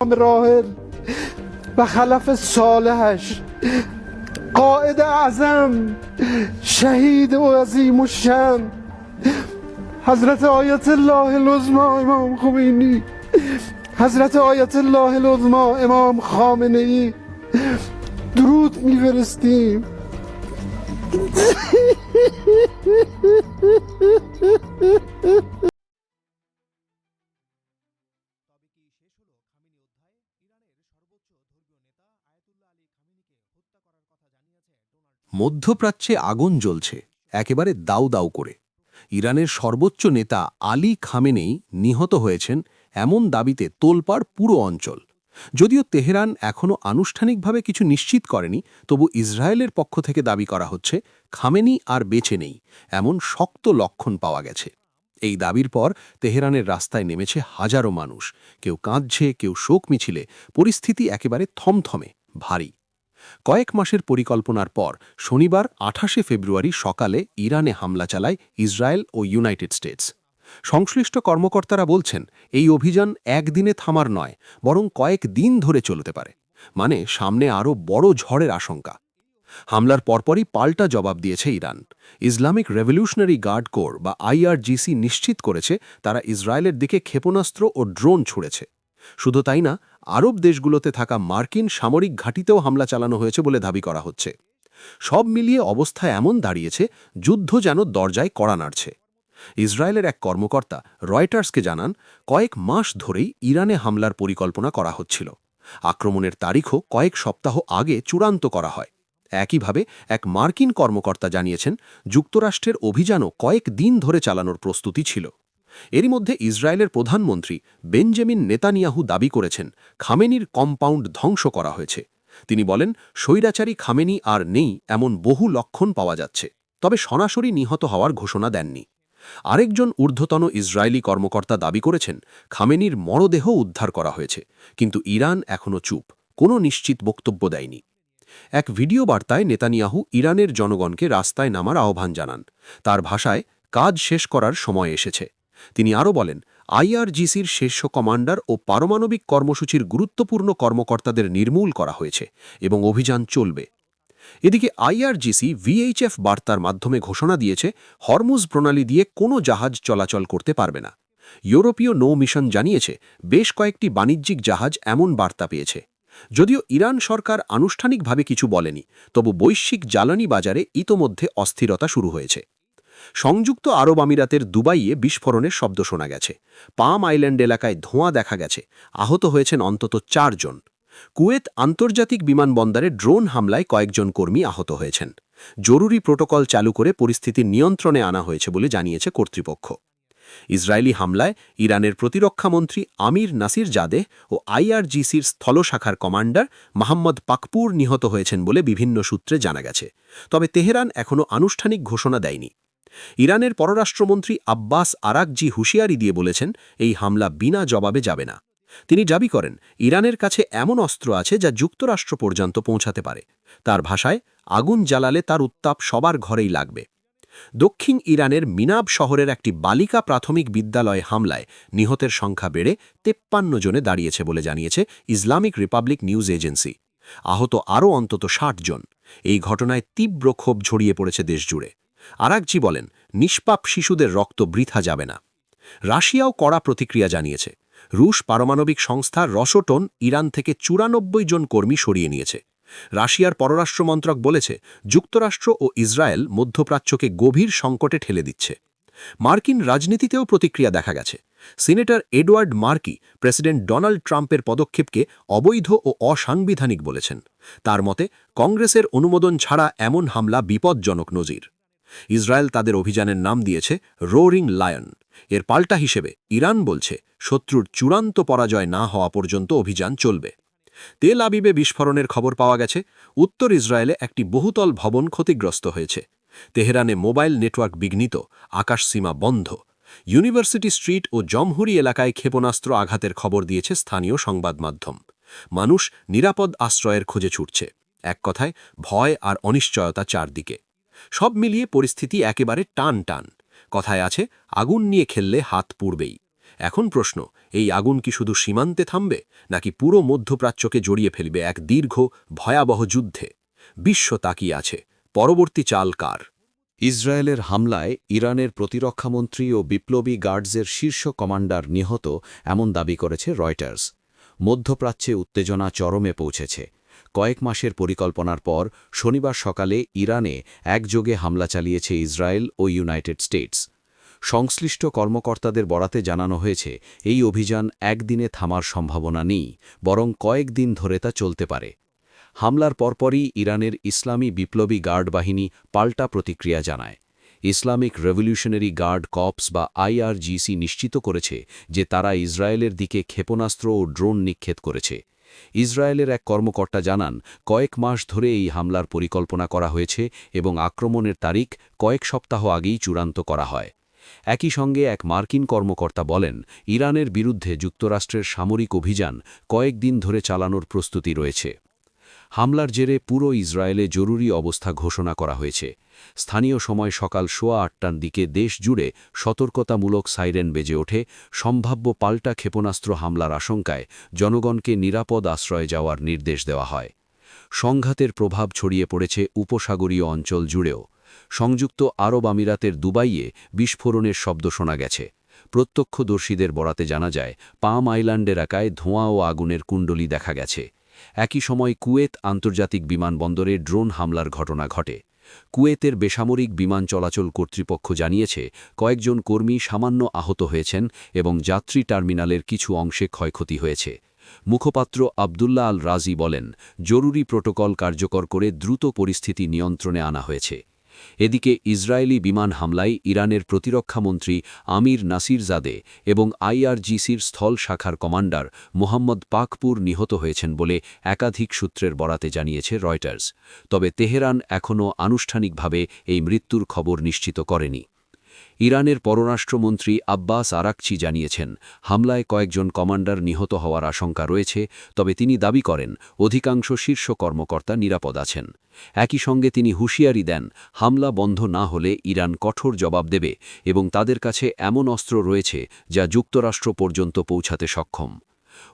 راهل و خلف صالحش قائد اعظم شهید و عظیم الشان حضرت آیت الله العظما امام خمینی، حضرت آیت الله العظما امام خامنه ای درود میفرستیم. মধ্যপ্রাচ্যে আগুন জ্বলছে একেবারে দাউ দাউ করে। ইরানের সর্বোচ্চ নেতা আলী খামেনেই নিহত হয়েছেন এমন দাবিতে তোলপাড় পুরো অঞ্চল। যদিও তেহরান এখনও আনুষ্ঠানিকভাবে কিছু নিশ্চিত করেনি, তবু ইসরায়েলের পক্ষ থেকে দাবি করা হচ্ছে খামেনি আর বেঁচে নেই এমন শক্ত লক্ষণ পাওয়া গেছে। এই দাবির পর তেহরানের রাস্তায় নেমেছে হাজারো মানুষ, কেউ কাঁদছে, কেউ শোক মিছিলে। পরিস্থিতি একেবারে থমথমে, ভারী। কয়েক মাসের পরিকল্পনার পর শনিবার ২৮ ফেব্রুয়ারি সকালে ইরানে হামলা চালায় ইসরায়েল ও ইউনাইটেড স্টেটস। সংশ্লিষ্ট কর্মকর্তারা বলছেন এই অভিযান একদিনে থামার নয়, বরং কয়েক দিন ধরে চলতে পারে। মানে সামনে আরও বড় ঝড়ের আশঙ্কা। হামলার পরপরই পাল্টা জবাব দিয়েছে Iran. Islamic Revolutionary Guard Corps বা আইআরজিসি নিশ্চিত করেছে তারা ইসরায়েলের দিকে ক্ষেপণাস্ত্র ও ড্রোন ছুড়েছে। শুধু তাই না, আরব দেশগুলোতে থাকা মার্কিন সামরিক ঘাঁটিতেও হামলা চালানো হয়েছে বলে দাবি করা হচ্ছে। সব মিলিয়ে অবস্থা এমন দাঁড়িয়েছে যুদ্ধ যেন দরজায় কড়া নাড়ছে। ইসরায়েলের এক কর্মকর্তা রয়টার্সকে জানান, কয়েক মাস ধরেই ইরানে হামলার পরিকল্পনা করা হচ্ছিল। আক্রমণের তারিখও কয়েক সপ্তাহ আগে চূড়ান্ত করা হয়। একইভাবে এক মার্কিন কর্মকর্তা জানিয়েছেন যুক্তরাষ্ট্রের অভিযানও কয়েক দিন ধরে চালানোর প্রস্তুতি ছিল। এরই মধ্যে ইসরায়েলের প্রধানমন্ত্রী বেঞ্জামিন নেতানিয়াহু দাবি করেছেন খামেনির কম্পাউন্ড ধ্বংস করা হয়েছে। তিনি বলেন, স্বৈরাচারী খামেনি আর নেই এমন বহু লক্ষণ পাওয়া যাচ্ছে, তবে সরাসরি নিহত হওয়ার ঘোষণা দেননি। আরেকজন ঊর্ধ্বতন ইসরায়েলি কর্মকর্তা দাবি করেছেন খামেনির মরদেহ উদ্ধার করা হয়েছে, কিন্তু ইরান এখনও চুপ, কোনো নিশ্চিত বক্তব্য দেয়নি। এক ভিডিও বার্তায় নেতানিয়াহু ইরানের জনগণকে রাস্তায় নামার আহ্বান জানান। তার ভাষায়, কাজ শেষ করার সময় এসেছে। তিনি আরও বলেন, আইআরজিসির শীর্ষ কমান্ডার ও পারমাণবিক কর্মসূচির গুরুত্বপূর্ণ কর্মকর্তাদের নির্মূল করা হয়েছে এবং অভিযান চলবে। এদিকে আইআরজিসি ভিএইচএফ বার্তার মাধ্যমে ঘোষণা দিয়েছে হরমুজ প্রণালী দিয়ে কোনো জাহাজ চলাচল করতে পারবে না। ইউরোপীয় নৌ মিশন জানিয়েছে বেশ কয়েকটি বাণিজ্যিক জাহাজ এমন বার্তা পেয়েছে। যদিও ইরান সরকার আনুষ্ঠানিকভাবে কিছু বলেনি, তবু বৈশ্বিক জ্বালানি বাজারে ইতোমধ্যে অস্থিরতা শুরু হয়েছে। সংযুক্ত আরব আমিরাতের দুবাইয়ে বিস্ফোরণের শব্দ শোনা গেছে। পাম আইল্যান্ড এলাকায় ধোঁয়া দেখা গেছে। আহত হয়েছেন অন্তত ৪ জন। কুয়েত আন্তর্জাতিক বিমানবন্দরে ড্রোন হামলায় কয়েকজন কর্মী আহত হয়েছেন। জরুরি প্রোটোকল চালু করে পরিস্থিতি নিয়ন্ত্রণে আনা হয়েছে বলে জানিয়েছে কর্তৃপক্ষ। ইসরায়েলি হামলায় ইরানের প্রতিরক্ষামন্ত্রী আমির নাসির জাদেহ ও আইআরজিসির স্থল শাখার কমান্ডার মোহাম্মদ পাকপুর নিহত হয়েছেন বলে বিভিন্ন সূত্রে জানা গেছে। তবে তেহরান এখনও আনুষ্ঠানিক ঘোষণা দেয়নি। ইরানের পররাষ্ট্রমন্ত্রী আব্বাস আরাকজি হুঁশিয়ারি দিয়ে বলেছেন এই হামলা বিনা জবাবে যাবে না। তিনি দাবি করেন ইরানের কাছে এমন অস্ত্র আছে যা যুক্তরাষ্ট্র পর্যন্ত পৌঁছাতে পারে। তার ভাষায়, আগুন জ্বালালে তার উত্তাপ সবার ঘরেই লাগবে। দক্ষিণ ইরানের মিনাব শহরের একটি বালিকা প্রাথমিক বিদ্যালয়ে হামলায় নিহতের সংখ্যা বেড়ে ৫৩ জনে দাঁড়িয়েছে বলে জানিয়েছে ইসলামিক রিপাবলিক নিউজ এজেন্সি। আহত আরও অন্তত ৬০ জন। এই ঘটনায় তীব্র ক্ষোভ ছড়িয়ে পড়েছে দেশজুড়ে। আরাকজি বলেন, নিষ্পাপ শিশুদের রক্ত বৃথা যাবে না। রাশিয়াও কড়া প্রতিক্রিয়া জানিয়েছে। রুশ পারমাণবিক সংস্থা রসোটন ইরান থেকে ৯৪ জন কর্মী সরিয়ে নিয়েছে। রাশিয়ার পররাষ্ট্র মন্ত্রক বলেছে যুক্তরাষ্ট্র ও ইসরায়েল মধ্যপ্রাচ্যকে গভীর সংকটে ঠেলে দিচ্ছে। মার্কিন রাজনীতিতেও প্রতিক্রিয়া দেখা গেছে। Senator Edward Markey president Donald ট্রাম্পের পদক্ষেপকে অবৈধ ও অসাংবিধানিক বলেছেন। তার মতে, কংগ্রেসের অনুমোদন ছাড়া এমন হামলা বিপজ্জনক নজির। ইসরায়েল তাদের অভিযানের নাম দিয়েছে রোরিং লায়ন। এর পাল্টা হিসেবে ইরান বলছে শত্রুর চূড়ান্ত পরাজয় না হওয়া পর্যন্ত অভিযান চলবে। তেল আবিবে বিস্ফোরণের খবর পাওয়া গেছে। উত্তর ইসরায়েলে একটি বহুতল ভবন ক্ষতিগ্রস্ত হয়েছে। তেহরানে মোবাইল নেটওয়ার্ক বিঘ্নিত, আকাশসীমা বন্ধ। ইউনিভার্সিটি স্ট্রিট ও জমহুরি এলাকায় ক্ষেপণাস্ত্র আঘাতের খবর দিয়েছে স্থানীয় সংবাদ মাধ্যম। মানুষ নিরাপদ আশ্রয়ের খোঁজে ছুটছে। এক কথায়, ভয় আর অনিশ্চয়তা চারদিকে। সব মিলিয়ে পরিস্থিতি একেবারে টান টান। কথায় আছে, আগুন নিয়ে খেললে হাত পুড়বেই। এখন প্রশ্ন, এই আগুন কি শুধু সীমান্তে থামবে নাকি পুরো মধ্যপ্রাচ্যকে জড়িয়ে ফেলবে এক দীর্ঘ ভয়াবহ যুদ্ধে? বিশ্ব তাকিয়ে আছে, পরবর্তী চাল কার? ইসরায়েলের হামলায় ইরানের প্রতিরক্ষামন্ত্রী ও বিপ্লবী গার্ডসের শীর্ষ কমান্ডার নিহত এমন দাবি করেছে রয়টার্স। মধ্যপ্রাচ্যে উত্তেজনা চরমে পৌঁছেছে। কয়েক মাসের পরিকল্পনার পর শনিবার সকালে ইরানে একযোগে হামলা চালিয়েছে ইসরায়েল ও ইউনাইটেড স্টেটস। সংশ্লিষ্ট কর্মকর্তাদের বরাতে জানানো হয়েছে, এই অভিযান একদিনে থামার সম্ভাবনা নেই, বরং কয়েকদিন ধরে তা চলতে পারে। হামলার পরপরই ইরানের ইসলামী বিপ্লবী গার্ড বাহিনী পাল্টা প্রতিক্রিয়া জানায়। ইসলামিক রেভলিউশনারি গার্ড কর্পস বা আইআরজিসি নিশ্চিত করেছে যে তারা ইসরায়েলের দিকে ক্ষেপণাস্ত্র ও ড্রোন নিক্ষেপ করেছে। ইসরায়েলের এক কর্মকর্তা জানান, কয়েক মাস ধরে এই হামলার পরিকল্পনা করা হয়েছে এবং আক্রমণের তারিখ কয়েক সপ্তাহ আগেই চূড়ান্ত করা হয়। একই সঙ্গে এক মার্কিন কর্মকর্তা বলেন, ইরানের বিরুদ্ধে যুক্তরাষ্ট্রের সামরিক অভিযান কয়েকদিন ধরে চালানোর প্রস্তুতি রয়েছে। হামলার জেরে পুরো ইসরায়েলে জরুরি অবস্থা ঘোষণা করা হয়েছে। স্থানীয় সময় সকাল 8:15টার দিকে দেশ জুড়ে সতর্কতামূলক সাইরেন বেজে ওঠে। সম্ভাব্য পাল্টা ক্ষেপণাস্ত্র হামলার আশঙ্কায় জনগণকে নিরাপদ আশ্রয়ে যাওয়ার নির্দেশ দেওয়া হয়। সংঘাতের প্রভাব ছড়িয়ে পড়েছে উপসাগরীয় অঞ্চল জুড়েও। সংযুক্ত আরব আমিরাতের দুবাইয়ে বিস্ফোরণের শব্দ শোনা গেছে। প্রত্যক্ষদর্শীদের বরাতে জানা যায়, পাম আইল্যান্ড এলাকায় ধোঁয়া ও আগুনের কুণ্ডলী দেখা গেছে। একই সময় কুয়েত আন্তর্জাতিক বিমানবন্দরে ড্রোন হামলার ঘটনা ঘটে। কুয়েতের বেসামরিক বিমান চলাচল কর্তৃপক্ষ জানিয়েছে, কয়েকজন কর্মী সামান্য আহত হয়েছেন এবং যাত্রী টার্মিনালের কিছু অংশে ক্ষয়ক্ষতি হয়েছে। মুখপাত্র আবদুল্লাহ আল রাজি বলেন, জরুরি প্রোটোকল কার্যকর করে দ্রুত পরিস্থিতি নিয়ন্ত্রণে আনা হয়েছে। এদিকে ইসরায়েলি বিমান হামলায় ইরানের প্রতিরক্ষামন্ত্রী আমির নাসিরজাদে এবং আইআরজিসির স্থল শাখার কমান্ডার মোহাম্মদ পাকপুর নিহত হয়েছেন বলে একাধিক সূত্রের বরাতে জানিয়েছে রয়টার্স। তবে তেহরান এখনও আনুষ্ঠানিকভাবে এই মৃত্যুর খবর নিশ্চিত করেনি। ইরানের পররাষ্ট্রমন্ত্রী আব্বাস আরাকচি জানিয়েছেন, হামলায় কয়েকজন কমান্ডার নিহত হওয়ার আশঙ্কা রয়েছে, তবে তিনি দাবি করেন অধিকাংশ শীর্ষ কর্মকর্তা নিরাপদ আছেন। একই সঙ্গে তিনি হুঁশিয়ারি দেন, হামলা বন্ধ না হলে ইরান কঠোর জবাব দেবে এবং তাদের কাছে এমন অস্ত্র রয়েছে যা যুক্তরাষ্ট্র পর্যন্ত পৌঁছাতে সক্ষম।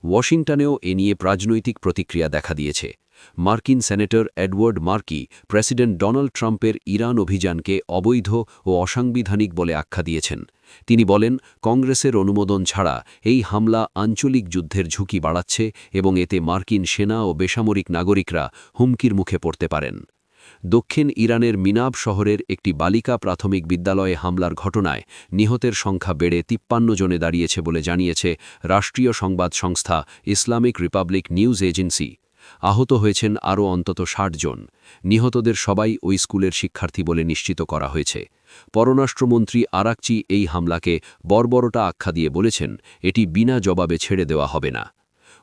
ওয়াশিংটনেও এ নিয়ে রাজনৈতিক প্রতিক্রিয়া দেখা দিয়েছে। মার্কিন senator Edward Markey president Donald ট্রাম্পের ইরান অভিযানকে অবৈধ ও অসাংবিধানিক বলে আখ্যা দিয়েছেন। তিনি বলেন, কংগ্রেসের অনুমোদন ছাড়া এই হামলা আঞ্চলিক যুদ্ধের ঝুঁকি বাড়াচ্ছে এবং এতে মার্কিন সেনা ও বেসামরিক নাগরিকরা হুমকির মুখে পড়তে পারেন। দক্ষিণ ইরানের মিনাব শহরের একটি বালিকা প্রাথমিক বিদ্যালয়ে হামলার ঘটনায় নিহতের সংখ্যা বেড়ে 53 জনে দাঁড়িয়েছে বলে জানিয়েছে রাষ্ট্রীয় সংবাদ সংস্থা ইসলামিক রিপাবলিক নিউজ এজেন্সি। আহত হয়েছেন আরও অন্তত 60 জন। নিহতদের সবাই ওই স্কুলের শিক্ষার্থী বলে নিশ্চিত করা হয়েছে। পররাষ্ট্রমন্ত্রী আরাকচি এই হামলাকে বর্বরতা আখ্যা দিয়ে বলেছেন, এটি বিনা জবাবে ছেড়ে দেওয়া হবে না।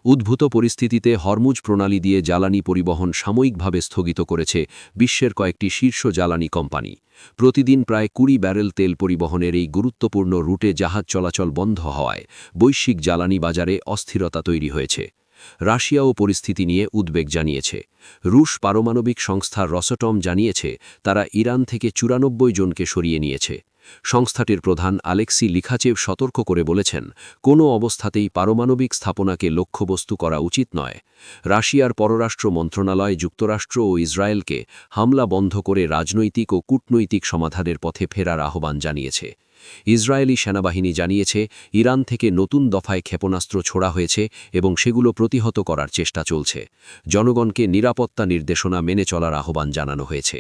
উদ্ভূত পরিস্থিতিতে হরমুজ প্রণালী দিয়ে জ্বালানি পরিবহন সাময়িকভাবে স্থগিত করেছে বিশ্বের কয়েকটি শীর্ষ জ্বালানি কোম্পানি। প্রতিদিন প্রায় 20 ব্যারেল তেল পরিবহনের এই গুরুত্বপূর্ণ রুটে জাহাজ চলাচল বন্ধ হওয়ায় বৈশ্বিক জ্বালানি বাজারে অস্থিরতা তৈরি হয়েছে। রাশিয়াও পরিস্থিতি নিয়ে উদ্বেগ জানিয়েছে। রুশ পারমাণবিক সংস্থা রসটম জানিয়েছে, তারা ইরান থেকে 94 জনকে সরিয়ে নিয়েছে। সংস্থাটির প্রধান আলেক্সি লিখাচেভ সতর্ক করে বলেছেন, কোনো অবস্থাতেই পারমাণবিক স্থাপনাকে লক্ষ্যবস্তু করা উচিত নয়। রাশিয়ার পররাষ্ট্র মন্ত্রণালয় যুক্তরাষ্ট্র ও ইসরায়েলকে হামলা বন্ধ করে রাজনৈতিক ও কূটনৈতিক সমাধানের পথে ফেরার আহ্বান জানিয়েছে। ইসরায়েলি সেনাবাহিনী জানিয়েছে, ইরান থেকে নতুন দফায় ক্ষেপণাস্ত্র ছোড়া হয়েছে এবং সেগুলো প্রতিহত করার চেষ্টা চলছে। জনগণকে নিরাপত্তা নির্দেশনা মেনে চলার আহ্বান জানানো হয়েছে।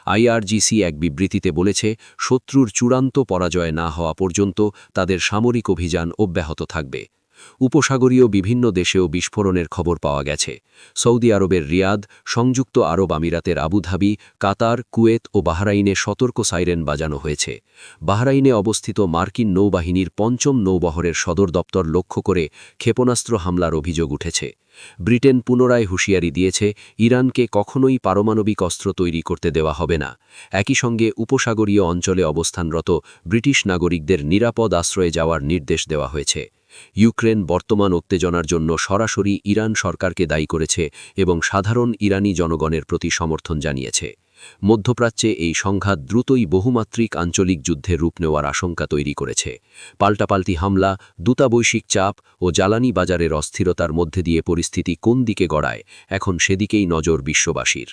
আইআরজিসি এক বিবৃতিতে বলেছে, শত্রুর চূড়ান্ত পরাজয় না হওয়া পর্যন্ত তাদের সামরিক অভিযান অব্যাহত থাকবে। উপসাগরীয় বিভিন্ন দেশেও বিস্ফোরণের খবর পাওয়া গেছে। সৌদি আরবের রিয়াদ, সংযুক্ত আরব আমিরাতের আবুধাবি, কাতার, কুয়েত ও বাহরাইনে সতর্ক সাইরেন বাজানো হয়েছে। বাহরাইনে অবস্থিত মার্কিন নৌবাহিনীর ৫ম নৌবহরের সদর দপ্তর লক্ষ্য করে ক্ষেপণাস্ত্র হামলার অভিযোগ উঠেছে। ব্রিটেন পুনরায় হুঁশিয়ারি দিয়েছে, ইরানকে কখনোই পারমাণবিক অস্ত্র তৈরি করতে দেওয়া হবে না। একই সঙ্গে উপসাগরীয় অঞ্চলে অবস্থানরত ব্রিটিশ নাগরিকদের নিরাপদ আশ্রয়ে যাওয়ার নির্দেশ দেওয়া হয়েছে। ইউক্রেন বর্তমান উত্তেজনার জন্য সরাসরি ইরান সরকারকে দায়ী করেছে এবং সাধারণ ইরানি জনগণের প্রতি সমর্থন জানিয়েছে। মধ্যপ্রাচ্যে এই সংঘাত দ্রুতই বহুমাত্রিক আঞ্চলিক যুদ্ধের রূপ নেওয়ার আশঙ্কা তৈরি করেছে। পাল্টাপাল্টি হামলা, দূতাবৈশ্বিক চাপ ও জ্বালানি বাজারের অস্থিরতার মধ্যে দিয়ে পরিস্থিতি কোন দিকে গড়ায়, এখন সেদিকেই নজর বিশ্ববাসীর।